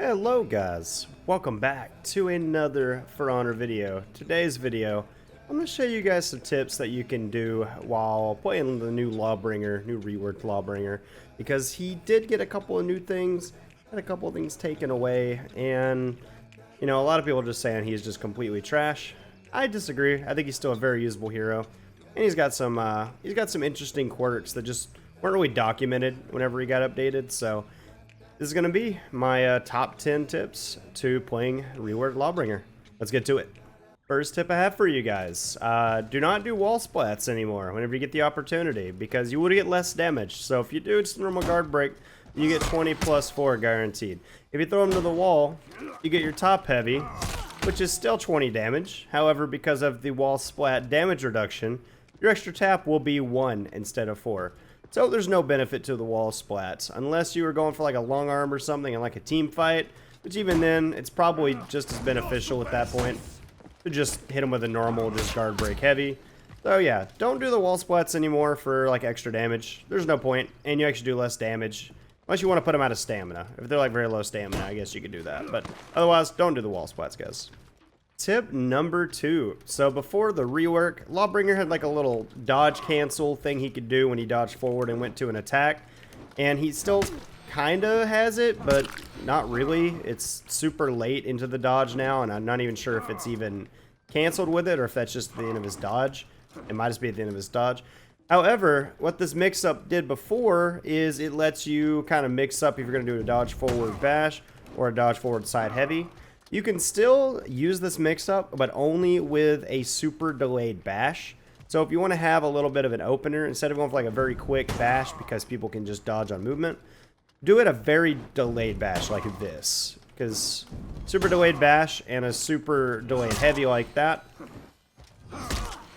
Hello guys, welcome back to another For Honor video. Today's video, I'm going to show you guys some tips that you can do while playing the new Lawbringer, new reworked Lawbringer, because he did get a couple of new things, had a couple of things taken away, and you know, a lot of people are just saying he's just completely trash. I disagree. I think he's still a very usable hero, and he's got some interesting quirks that just weren't really documented whenever he got updated. So this is going to be my top 10 tips to playing reworked Lawbringer. Let's get to it. First tip I have for you guys, do not do wall splats anymore whenever you get the opportunity, because you would get less damage. So if you do just normal guard break, you get 20 plus 4 guaranteed. If you throw them to the wall, you get your top heavy, which is still 20 damage. However, because of the wall splat damage reduction, your extra tap will be 1 instead of 4. So there's no benefit to the wall splats, unless you were going for like a long arm or something and like a team fight, which even then, it's probably just as beneficial at that point to just hit them with a normal, just guard break heavy. So yeah, don't do the wall splats anymore for like extra damage. There's no point, and you actually do less damage, unless you want to put them out of stamina. If they're like very low stamina, I guess you could do that, but otherwise, don't do the wall splats, guys. Tip number 2. So before the rework, Lawbringer had like a little dodge cancel thing he could do when he dodged forward and went to an attack. And he still kind of has it, but not really. It's super late into the dodge now, and I'm not even sure if it's even canceled with it or if that's just the end of his dodge. It might just be at the end of his dodge. However, what this mix-up did before is it lets you kind of mix up if you're going to do a dodge forward bash or a dodge forward side heavy. You can still use this mix-up, but only with a super delayed bash. So if you want to have a little bit of an opener, instead of going for like a very quick bash because people can just dodge on movement, do it a very delayed bash like this. Because super delayed bash and a super delayed heavy like that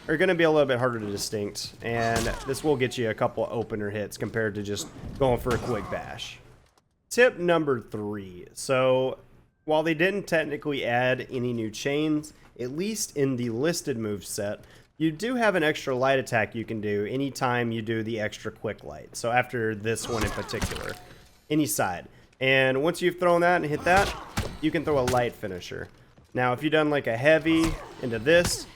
are going to be a little bit harder to distinct. And this will get you a couple opener hits compared to just going for a quick bash. Tip number 3. So while they didn't technically add any new chains, at least in the listed move set, you do have an extra light attack you can do anytime you do the extra quick light. So after this one in particular, any side. And once you've thrown that and hit that, you can throw a light finisher. Now, if you've done like a heavy into this,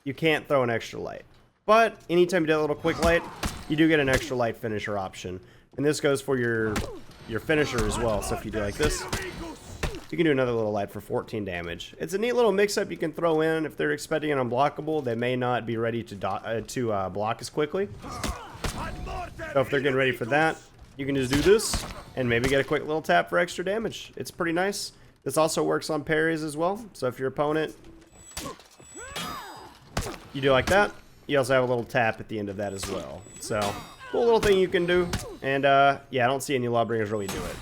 you can't throw an extra light. But anytime you do a little quick light, you do get an extra light finisher option. And this goes for your finisher as well. So if you do like this, you can do another little light for 14 damage. It's a neat little mix-up you can throw in. If they're expecting an unblockable, they may not be ready to block as quickly. So if they're getting ready for that, you can just do this and maybe get a quick little tap for extra damage. It's pretty nice. This also works on parries as well. So if your opponent, you do like that, you also have a little tap at the end of that as well. So cool little thing you can do. And yeah, I don't see any Lawbringers really do it.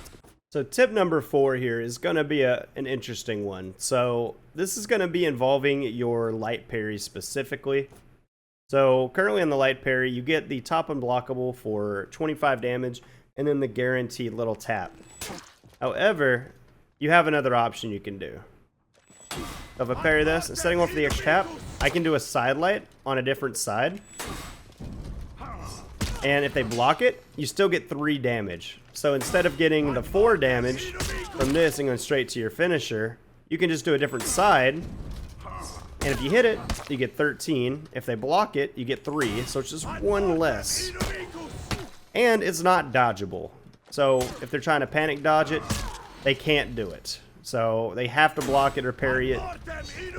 So tip number 4 here is going to be an interesting one. So this is going to be involving your light parry specifically. So currently on the light parry, you get the top unblockable for 25 damage and then the guaranteed little tap. However, you have another option you can do. So if I parry this, instead of going for the extra tap, I can do a side light on a different side. And if they block it, you still get 3 damage. So instead of getting the 4 damage from this and going straight to your finisher, you can just do a different side. And if you hit it, you get 13. If they block it, you get 3. So it's just 1 less. And it's not dodgeable. So if they're trying to panic dodge it, they can't do it. So they have to block it or parry it.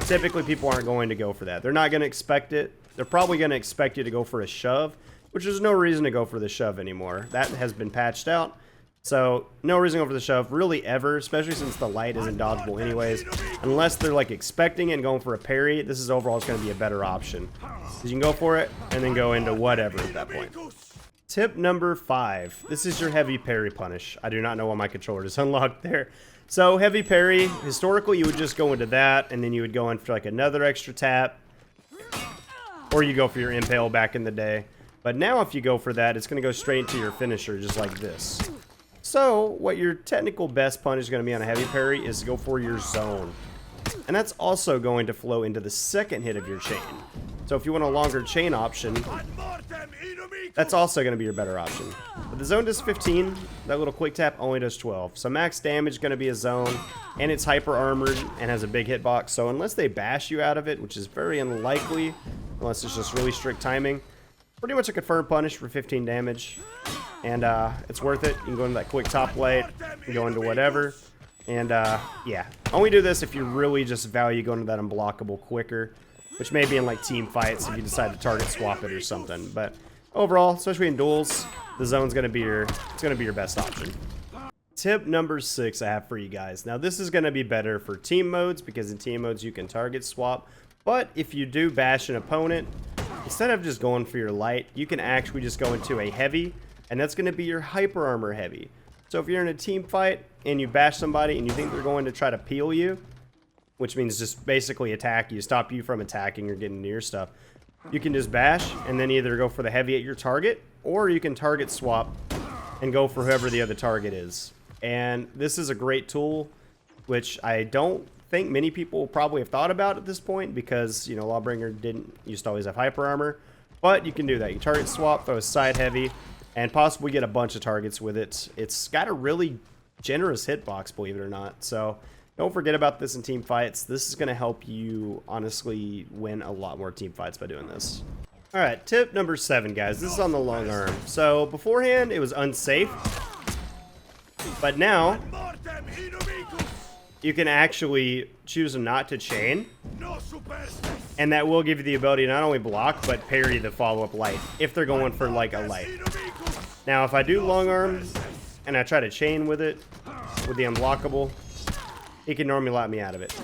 Typically, people aren't going to go for that. They're not going to expect it. They're probably going to expect you to go for a shove, which there's no reason to go for the shove anymore. That has been patched out. So no reason to go for the shove really ever, especially since the light isn't dodgeable anyways. Unless they're like expecting it and going for a parry, this is overall just going to be a better option. Because you can go for it and then go into whatever at that point. Tip number 5. This is your heavy parry punish. I do not know why my controller is unlocked there. So heavy parry, historically you would just go into that and then you would go in for like another extra tap. Or you go for your Impale back in the day. But now if you go for that, it's going to go straight into your finisher just like this. So what your technical best punish is going to be on a heavy parry is to go for your zone. And that's also going to flow into the second hit of your chain. So if you want a longer chain option, that's also going to be your better option. But the zone does 15. That little quick tap only does 12. So max damage is going to be a zone, and it's hyper armored and has a big hitbox. So unless they bash you out of it, which is very unlikely, unless it's just really strict timing, pretty much a confirmed punish for 15 damage. And it's worth it. You can go into that quick top light, go into whatever. And yeah, only do this if you really just value going to that unblockable quicker, which may be in like team fights if you decide to target swap it or something. But overall, especially in duels, the zone's gonna be your best option. Tip number 6 I have for you guys. Now this is gonna be better for team modes because in team modes you can target swap. But if you do bash an opponent, instead of just going for your light, you can actually just go into a heavy, and that's gonna be your hyper armor heavy. So if you're in a team fight and you bash somebody and you think they're going to try to peel you, which means just basically attack you, stop you from attacking or getting near stuff, you can just bash and then either go for the heavy at your target, or you can target swap and go for whoever the other target is. And this is a great tool, which I don't think many people probably have thought about at this point because, you know, Lawbringer didn't used to always have hyper armor. But you can do that. You target swap, throw a side heavy, and possibly get a bunch of targets with it. It's got a really generous hitbox, believe it or not. So don't forget about this in team fights. This is going to help you honestly win a lot more team fights by doing this. All right, tip number 7, guys. This is on the long arm. So beforehand, it was unsafe. But now, you can actually choose not to chain. And that will give you the ability to not only block, but parry the follow-up light, if they're going for like a light. Now, if I do long arm, and I try to chain with it, with the unblockable, he can normally lock me out of it.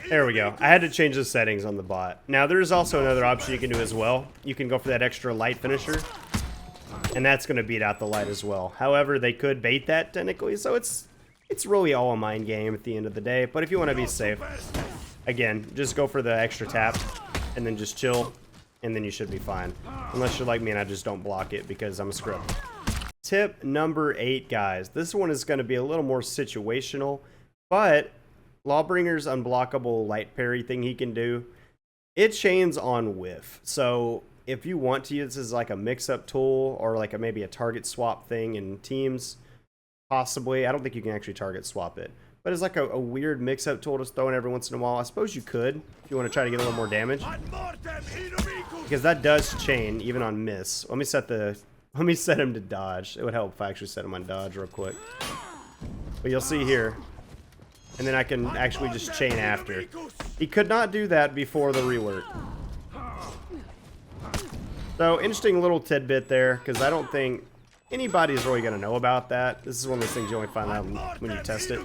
There we go. I had to change the settings on the bot. Now, there is also another option you can do as well. You can go for that extra light finisher, and that's going to beat out the light as well. However, they could bait that technically, so it's really all a mind game at the end of the day. But if you want to be safe, again, just go for the extra tap, and then just chill, and then you should be fine. Unless you're like me and I just don't block it because I'm a scrub. Tip number 8, guys. This one is going to be a little more situational, but Lawbringer's unblockable light parry thing he can do, it chains on whiff. So if you want to use this as like a mix-up tool or like maybe a target swap thing in teams, possibly. I don't think you can actually target swap it, but it's like a weird mix-up tool to throw in every once in a while. I suppose you could if you want to try to get a little more damage, because that does chain even on miss. Let me set him to dodge. It would help if I actually set him on dodge real quick. But you'll see here, and then I can actually just chain after. He could not do that before the rework. So interesting little tidbit there, because I don't think anybody's really going to know about that. This is one of those things you only find out when you test it.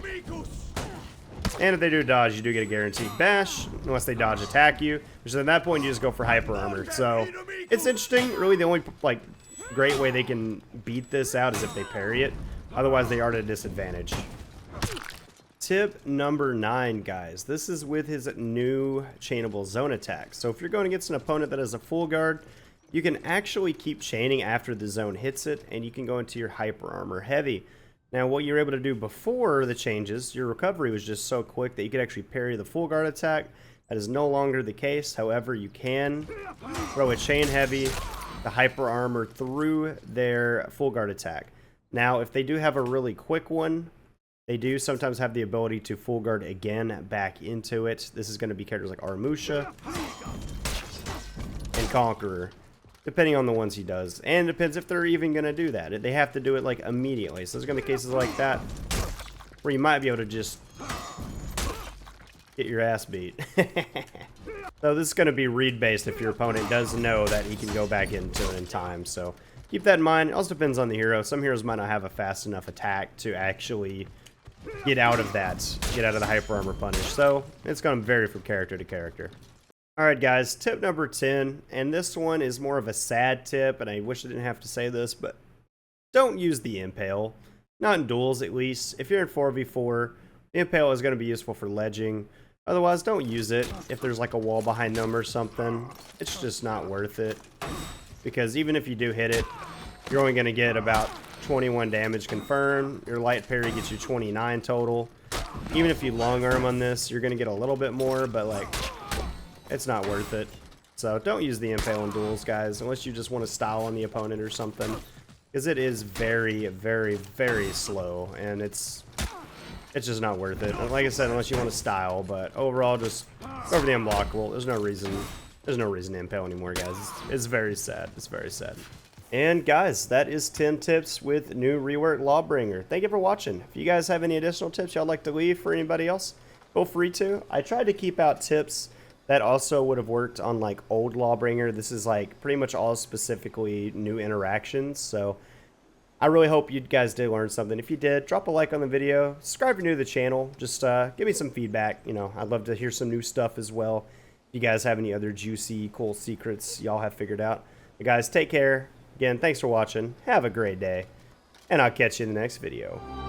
And if they do dodge, you do get a guaranteed bash, unless they dodge attack you, which at that point you just go for hyper armor. So it's interesting. Really, the only like great way they can beat this out is if they parry it. Otherwise, they are at a disadvantage. Tip number 9, guys. This is with his new Chainable Zone attack. So if you're going against an opponent that has a full guard, you can actually keep chaining after the zone hits it, and you can go into your hyper armor heavy. Now, what you were able to do before the changes, your recovery was just so quick that you could actually parry the full guard attack. That is no longer the case. However, you can throw a chain heavy, the hyper armor through their full guard attack. Now, if they do have a really quick one, they do sometimes have the ability to full guard again back into it. This is going to be characters like Armusha and Conqueror, depending on the ones he does. And it depends if they're even going to do that. They have to do it like immediately. So there's going to be cases like that where you might be able to just get your ass beat. So this is going to be read based if your opponent does know that he can go back into it in time. So keep that in mind. It also depends on the hero. Some heroes might not have a fast enough attack to actually get out of the hyper armor punish. So it's going to vary from character to character. Alright guys, tip number 10, and this one is more of a sad tip, and I wish I didn't have to say this, but don't use the Impale. Not in duels, at least. If you're in 4v4, the Impale is going to be useful for ledging. Otherwise, don't use it if there's like a wall behind them or something. It's just not worth it. Because even if you do hit it, you're only going to get about 21 damage confirmed. Your light parry gets you 29 total. Even if you long arm on this, you're going to get a little bit more, but like, it's not worth it. So don't use the Impale in duels, guys, unless you just want to style on the opponent or something. Because it is very, very, very slow, and it's just not worth it. Like I said, unless you want to style, but overall, just go for the unblockable. There's no reason to Impale anymore, guys. It's very sad. It's very sad. And guys, that is 10 tips with new reworked Lawbringer. Thank you for watching. If you guys have any additional tips y'all like to leave for anybody else, feel free to. I tried to keep out tips that also would have worked on like old Lawbringer. This is like pretty much all specifically new interactions. So I really hope you guys did learn something. If you did, drop a like on the video. Subscribe if you're new to the channel. Just give me some feedback. You know, I'd love to hear some new stuff as well. If you guys have any other juicy, cool secrets y'all have figured out. But guys, take care. Again, thanks for watching. Have a great day. And I'll catch you in the next video.